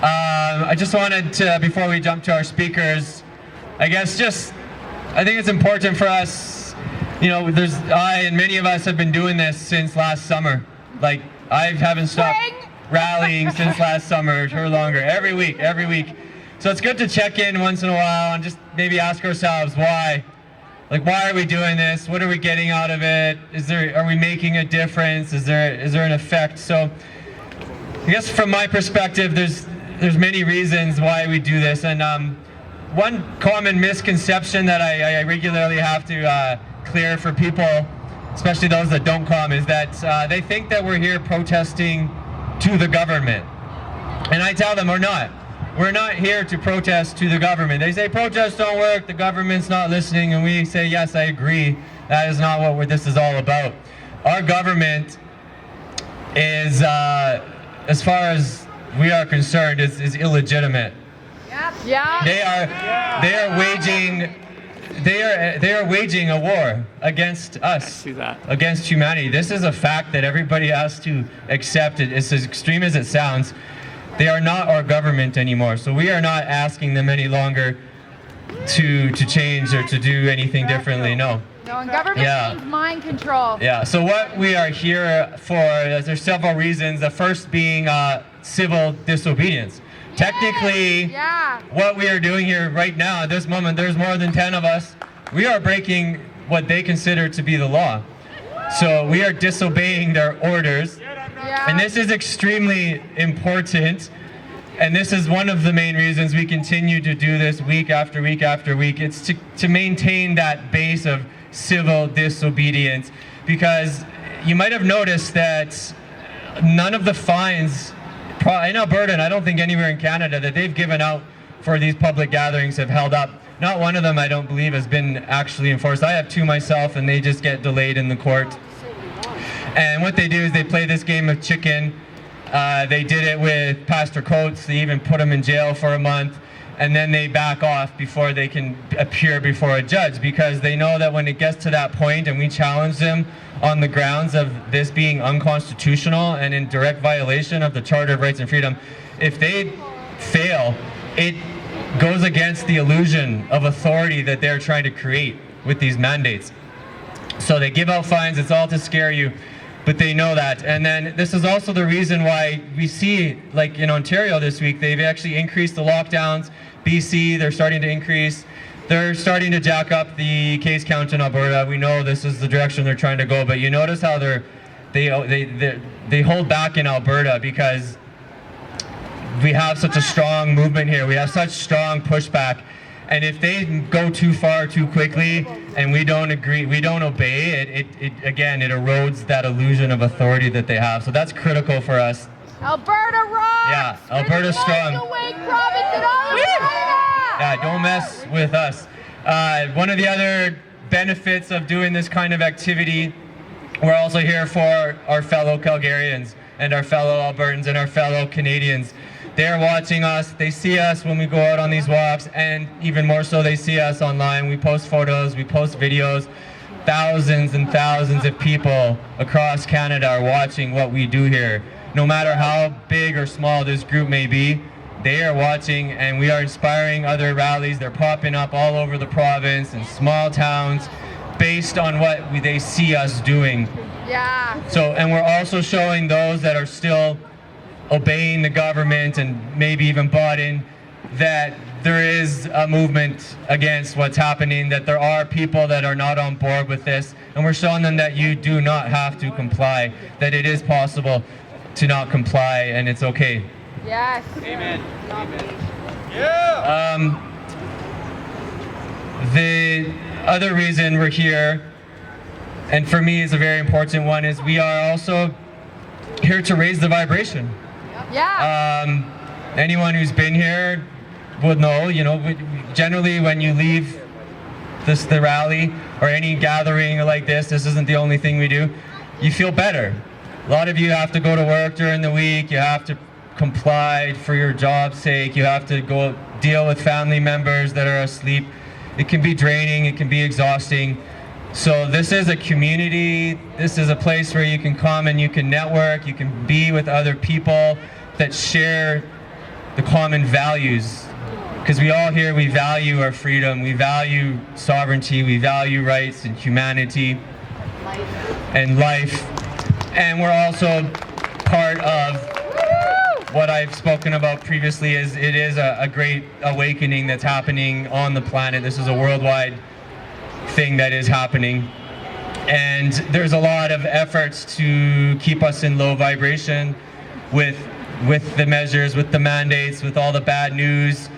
I just wanted to, before we jump to our speakers, I think it's important for us, I and many of us have been doing this since last summer. Like, I haven't stopped rallying since last summer or longer, every week. So it's good to check in once in a while and just maybe ask ourselves why. Like, why are we doing this? What are we getting out of it? Are we making a difference? Is there an effect? So I guess from my perspective, there's many reasons why we do this. And one common misconception that I regularly have to clear for people, especially those that don't come, is that they think that we're here protesting to the government. And I tell them we're not. We're not here to protest to the government. They say protests don't work, the government's not listening, and we say, yes, I agree. That is not what this is all about. Our government is, as far as we are concerned, is illegitimate. Yep. Yeah. They are waging a war against us, against humanity. This is a fact that everybody has to accept. It's as extreme as it sounds. They are not our government anymore, so we are not asking them any longer to change or to do anything differently. No. No, and government means mind control. Yeah. So what we are here for, there's several reasons. The first being civil disobedience. Technically, what we are doing here right now, at this moment, there's more than 10 of us. We are breaking what they consider to be the law. So we are disobeying their orders. And this is extremely important. And this is one of the main reasons we continue to do this week after week after week. It's to maintain that base of civil disobedience. Because you might have noticed that none of the fines in Alberta, and I don't think anywhere in Canada, that they've given out for these public gatherings have held up. Not one of them, I don't believe, has been actually enforced. I have two myself, and they just get delayed in the court. And what they do is they play this game of chicken. They did it with Pastor Coates. They even put him in jail for a month. And then they back off before they can appear before a judge, because they know that when it gets to that point and we challenge them on the grounds of this being unconstitutional and in direct violation of the Charter of Rights and Freedom, if they fail, it goes against the illusion of authority that they're trying to create with these mandates. So they give out fines. It's all to scare you. But they know that. And then this is also the reason why we see, like in Ontario this week, they've actually increased the lockdowns. BC, they're starting to increase. They're starting to jack up the case count in Alberta. We know this is the direction they're trying to go, but you notice how they hold back in Alberta because we have such a strong movement here. We have such strong pushback. And if they go too far too quickly and we don't agree, we don't obey, it erodes that illusion of authority that they have. So that's critical for us. Alberta rocks! Yeah, Alberta's strong. Yeah, don't mess with us. One of the other benefits of doing this kind of activity, we're also here for our fellow Calgarians and our fellow Albertans and our fellow Canadians. They're watching us, they see us when we go out on these walks, and even more so, they see us online. We post photos, we post videos. Thousands and thousands of people across Canada are watching what we do here. No matter how big or small this group may be, they are watching, and we are inspiring other rallies. They're popping up all over the province in small towns based on what they see us doing. Yeah. So, and we're also showing those that are still obeying the government and maybe even bought in, that there is a movement against what's happening, that there are people that are not on board with this, and we're showing them that you do not have to comply, that it is possible to not comply, and it's okay. Yes. Amen. Amen. Yeah. The other reason we're here, and for me is a very important one, is we are also here to raise the vibration. Yeah. Anyone who's been here would know, generally when you leave the rally or any gathering like this isn't the only thing we do, you feel better. A lot of you have to go to work during the week, you have to comply for your job's sake, you have to go deal with family members that are asleep. It can be draining, it can be exhausting. So this is a community, this is a place where you can come and you can network, you can be with other people that share the common values. Because we all here, we value our freedom, we value sovereignty, we value rights and humanity and life. And we're also part of what I've spoken about previously. Is it is a great awakening that's happening on the planet. This is a worldwide thing that is happening. And there's a lot of efforts to keep us in low vibration with the measures, with the mandates, with all the bad news.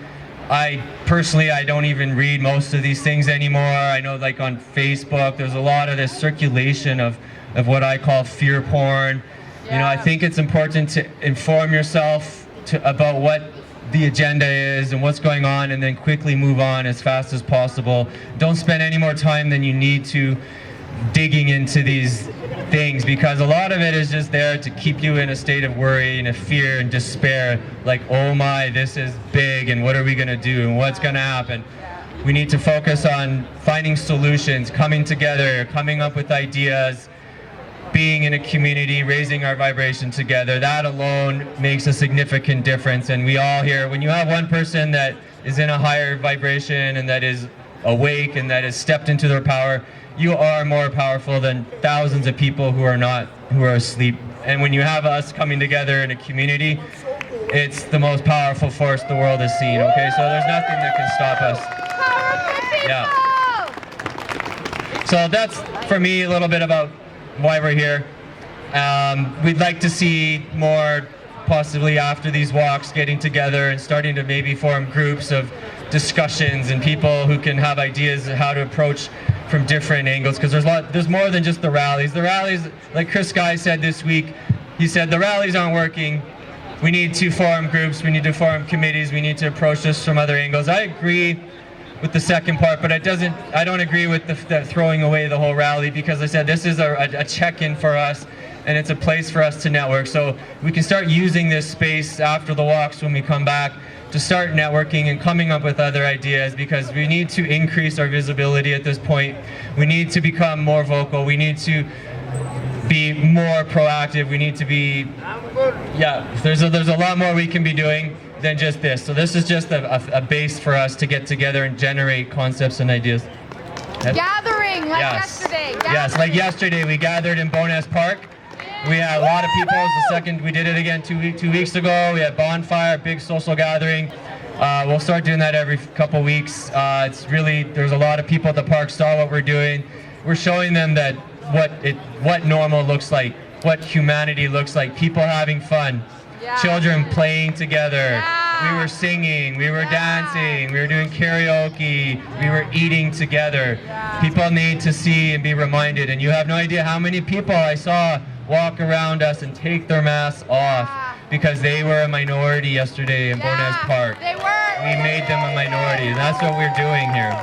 I personally don't even read most of these things anymore. I know, like on Facebook, there's a lot of this circulation of what I call fear porn. Yeah. You know, I think it's important to inform yourself about what the agenda is and what's going on, and then quickly move on as fast as possible. Don't spend any more time than you need to digging into these things, because a lot of it is just there to keep you in a state of worry and of fear and despair, like, oh my, this is big, and what are we going to do, and what's going to happen? We need to focus on finding solutions, coming together, coming up with ideas, being in a community, raising our vibration together. That alone makes a significant difference. And we all here, when you have one person that is in a higher vibration and that is awake and that has stepped into their power, you are more powerful than thousands of people who are asleep. And when you have us coming together in a community, it's the most powerful force the world has seen, okay? So there's nothing that can stop us. Yeah. So that's, for me, a little bit about why we're here. We'd like to see more, possibly after these walks, getting together and starting to maybe form groups of discussions and people who can have ideas of how to approach from different angles, because there's more than just the rallies. The rallies, like Chris Guy said this week, he said the rallies aren't working. We need to form groups, we need to form committees, we need to approach this from other angles. I agree with the second part, but I don't agree with the throwing away the whole rally, because I said this is a check-in for us, and it's a place for us to network. So we can start using this space after the walks when we come back to start networking and coming up with other ideas, because we need to increase our visibility at this point. We need to become more vocal. We need to be more proactive. We need to be, there's a lot more we can be doing than just this. So this is just a base for us to get together and generate concepts and ideas. Gathering, like yesterday. Gathering. Yes, like yesterday we gathered in Bowness Park. We had a lot of people. It's the second, we did it again 2 weeks ago. We had bonfire, big social gathering. We'll start doing that every couple weeks. It's really, there's a lot of people at the park saw what we're doing. We're showing them that what normal looks like, what humanity looks like, people having fun, children playing together. We were singing, we were dancing, we were doing karaoke, we were eating together. People need to see and be reminded, and you have no idea how many people I saw walk around us and take their masks off because they were a minority yesterday in Bowness Park. They were. We made them a minority, and that's what we're doing here.